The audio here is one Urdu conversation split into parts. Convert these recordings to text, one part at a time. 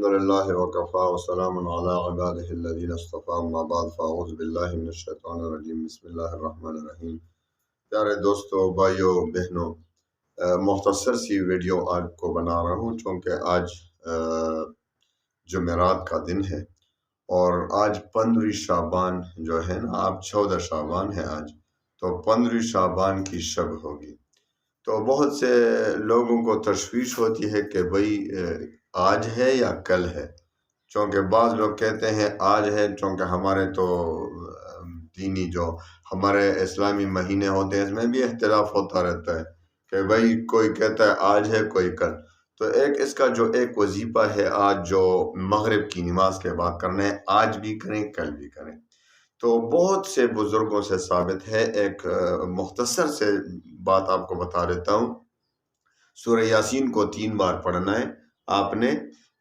الحمدللہ وکفا وسلام علی عبادہ الذین اصطفیٰ اما بعد فاعوذ باللہ من الشیطان الرجیم بسم اللہ الرحمن الرحیم۔ پیارے دوستو، بھائیو، بہنوں، مختصر سی ویڈیو آج کو بنا رہا ہوں چونکہ آج جمعرات کا دن ہے اور آج 15 شعبان جو ہے نا، آپ 14 شعبان ہے آج، تو 15 شعبان کی شب ہوگی۔ تو بہت سے لوگوں کو تشویش ہوتی ہے کہ بھئی آج ہے یا کل ہے، چونکہ بعض لوگ کہتے ہیں آج ہے، چونکہ ہمارے تو دینی جو ہمارے اسلامی مہینے ہوتے ہیں اس میں بھی اختلاف ہوتا رہتا ہے کہ بھئی کوئی کہتا ہے آج ہے کوئی کل۔ تو اس کا جو ایک وظیفہ ہے آج جو مغرب کی نماز کے بعد کرنا ہے، آج بھی کریں کل بھی کریں۔ تو بہت سے بزرگوں سے ثابت ہے، ایک مختصر سے بات آپ کو بتا دیتا ہوں۔ سورہ یاسین کو 3 بار پڑھنا ہے آپ نے،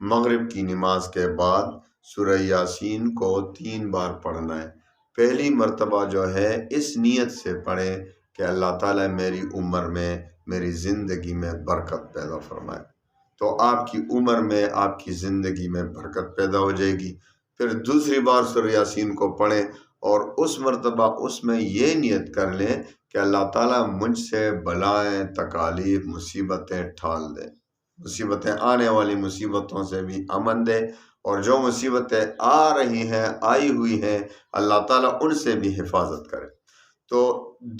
مغرب کی نماز کے بعد سورہ یاسین کو 3 بار پڑھنا ہے۔ پہلی مرتبہ جو ہے اس نیت سے پڑھیں کہ اللہ تعالیٰ میری عمر میں، میری زندگی میں برکت پیدا فرمائے، تو آپ کی عمر میں، آپ کی زندگی میں برکت پیدا ہو جائے گی۔ پھر دوسری بار سورہ یاسین کو پڑھیں اور اس مرتبہ اس میں یہ نیت کر لیں کہ اللہ تعالیٰ مجھ سے بلائیں، تکالیف، مصیبتیں ٹھال دے، مصیبتیں آنے والی مصیبتوں سے بھی امن دے، اور جو مصیبتیں آ رہی ہیں، آئی ہوئی ہیں، اللہ تعالیٰ ان سے بھی حفاظت کرے۔ تو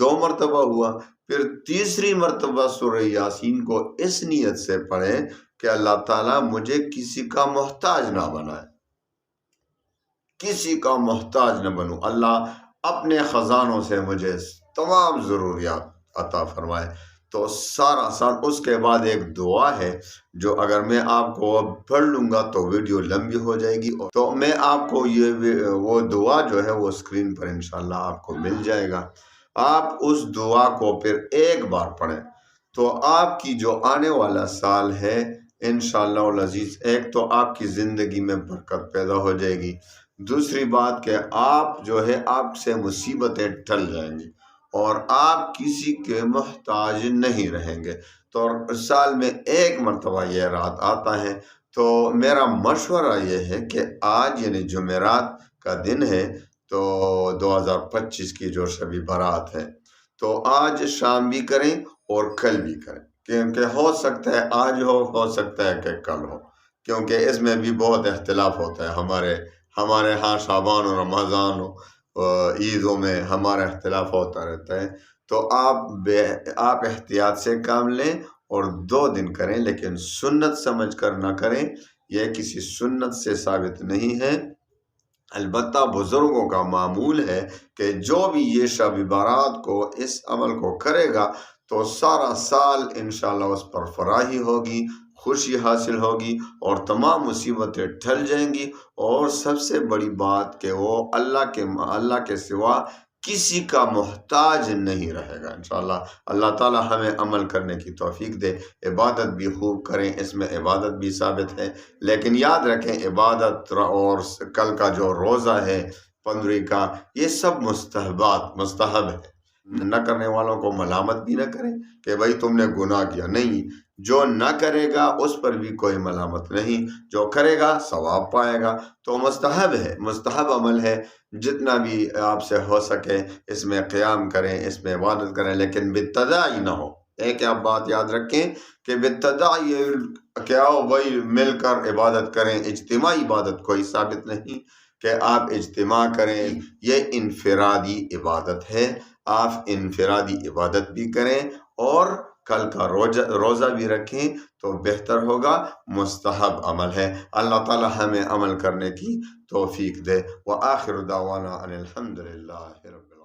2 مرتبہ ہوا۔ پھر تیسری مرتبہ سورہ یاسین کو اس نیت سے پڑھیں کہ اللہ تعالیٰ مجھے کسی کا محتاج نہ بنائے، کسی کا محتاج نہ بنوں، اللہ اپنے خزانوں سے مجھے تمام ضروریات عطا فرمائے۔ تو سارا سال اس کے بعد ایک دعا ہے جو اگر میں آپ کو پڑھ لوں گا تو ویڈیو لمبی ہو جائے گی، تو میں آپ کو وہ دعا جو ہے وہ اسکرین پر انشاءاللہ آپ کو مل جائے گا۔ آپ اس دعا کو پھر ایک بار پڑھیں تو آپ کی جو آنے والا سال ہے انشاءاللہ العزیز، ایک تو آپ کی زندگی میں برکت پیدا ہو جائے گی، دوسری بات کہ آپ جو ہے آپ سے مصیبتیں ٹل جائیں گی اور آپ کسی کے محتاج نہیں رہیں گے۔ تو سال میں ایک مرتبہ یہ رات آتا ہے، تو میرا مشورہ یہ ہے کہ آج یعنی جمعرات کا دن ہے، تو 2025 کی جو شب برات ہے، تو آج شام بھی کریں اور کل بھی کریں، کیونکہ ہو سکتا ہے آج ہو سکتا ہے کہ کل ہو، کیونکہ اس میں بھی بہت اختلاف ہوتا ہے۔ ہمارے ہاں شعبان و رمضان و عیدوں میں ہمارا اختلاف ہوتا رہتا ہے، تو آپ احتیاط سے کام لیں اور 2 دن کریں، لیکن سنت سمجھ کر نہ کریں، یہ کسی سنت سے ثابت نہیں ہے۔ البتہ بزرگوں کا معمول ہے کہ جو بھی یہ شب برات کو اس عمل کو کرے گا تو سارا سال انشاءاللہ اس پر فراخی ہوگی، خوشی حاصل ہوگی اور تمام مصیبتیں ٹل جائیں گی، اور سب سے بڑی بات کہ وہ اللہ کے سوا کسی کا محتاج نہیں رہے گا انشاءاللہ۔ اللہ تعالیٰ ہمیں عمل کرنے کی توفیق دے، عبادت بھی خوب کریں، اس میں عبادت بھی ثابت ہے، لیکن یاد رکھیں عبادت اور کل کا جو روزہ ہے 15 کا، یہ سب مستحب ہے۔ نہ کرنے والوں کو ملامت بھی نہ کریں کہ بھائی تم نے گناہ کیا، نہیں، جو نہ کرے گا اس پر بھی کوئی ملامت نہیں، جو کرے گا ثواب پائے گا۔ تو مستحب ہے، مستحب عمل ہے، جتنا بھی آپ سے ہو سکے اس میں قیام کریں، اس میں عبادت کریں، لیکن بالتداعی نہ ہو۔ ایک آپ بات یاد رکھیں کہ بالتداعی کیا ہو بھائی مل کر عبادت کریں، اجتماعی عبادت کوئی ثابت نہیں کہ آپ اجتماع کریں، یہ انفرادی عبادت ہے، آپ انفرادی عبادت بھی کریں اور کل کا روزہ بھی رکھیں تو بہتر ہوگا، مستحب عمل ہے۔ اللہ تعالی ہمیں عمل کرنے کی توفیق دے۔ وآخر دعوانا ان الحمدللہ رب العالمین۔